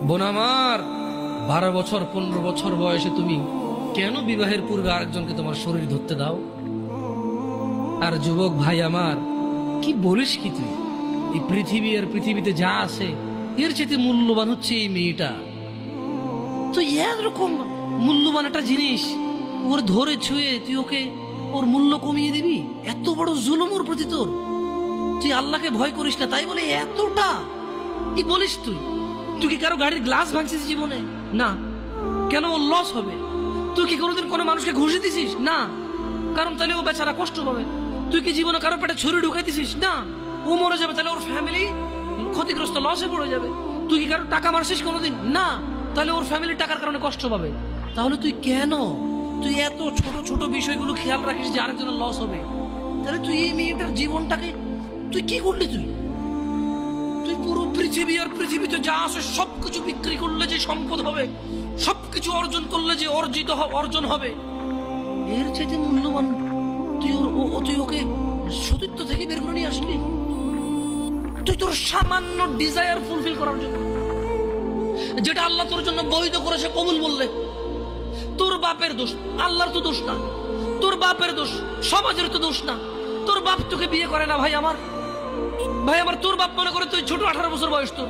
বোন আমার, 12 বছর 15 বছর বয়সে তুমি কেন বিবাহের পূর্বে আরেকজনকে তোমার শরীর ধরতে দাও? আর যুবক ভাই আমার, কি বলিস কি তুই? এই পৃথিবী আর পৃথিবীতে যা আছে এর চেয়ে মূল্যবান হচ্ছে এই মেয়েটা। তো এরকম মূল্যবান একটা জিনিস ওর ধরে ছুঁয়ে তুই ওকে ওর মূল্য কমিয়ে দিবি? এত বড় জুলুম ওর প্রতি তোর! তুই আল্লাহকে ভয় করিস না তাই বলে এতটা কি বলিস তুই? তুই কি কারো গাড়ির গ্লাস ভাঙছিস জীবনে? না। কেন? ওর লস হবে। তুই কি কোনোদিন কোনো মানুষকে ঘুষি দিছিস? না। কারণ তাহলে ও বেচারা কষ্ট পাবে। তুই কি জীবনে কারো পেটে ছুরি ঢুকাই দিছিস? না। ও মরে যাবে, তাহলে ওর ফ্যামিলি ক্ষতিগ্রস্ত, লসে পড়ে যাবে। তুই কি কারো টাকা মারছিস কোনোদিন? না। তাহলে ওর ফ্যামিলি টাকার কারণে কষ্ট পাবে। তাহলে তুই কেন তুই এত ছোট ছোট বিষয়গুলো খেয়াল রাখিস যে আরেকজনের লস হবে? তাহলে তুই এই মেয়েটার জীবনটাকে তুই কি করলি? তুই পুরো পৃথিবী আর পৃথিবীতে যা আছে সবকিছু বিক্রি করলে যে সম্পদ হবে, সবকিছু অর্জন করলে যে অর্জন হবে, এর চাইতে মূল্যবান তুই ওকে সতীত্ব থেকে বের করে নিয়ে আসলি? তুই তোর সামান্য ডিজায়ার ফুলফিল করার জন্য, যেটা আল্লাহ তোর জন্য বৈধ করেছে, কবুল বললে তোর বাপের দোষ, আল্লাহর তো দোষ না। তোর বাপের দোষ, সমাজের তো দোষ না। তোর বাপ তোকে বিয়ে করে না ভাই আমার, তোর বাপ মনে করে তুই ছোট, 18 বছর বয়স তোর।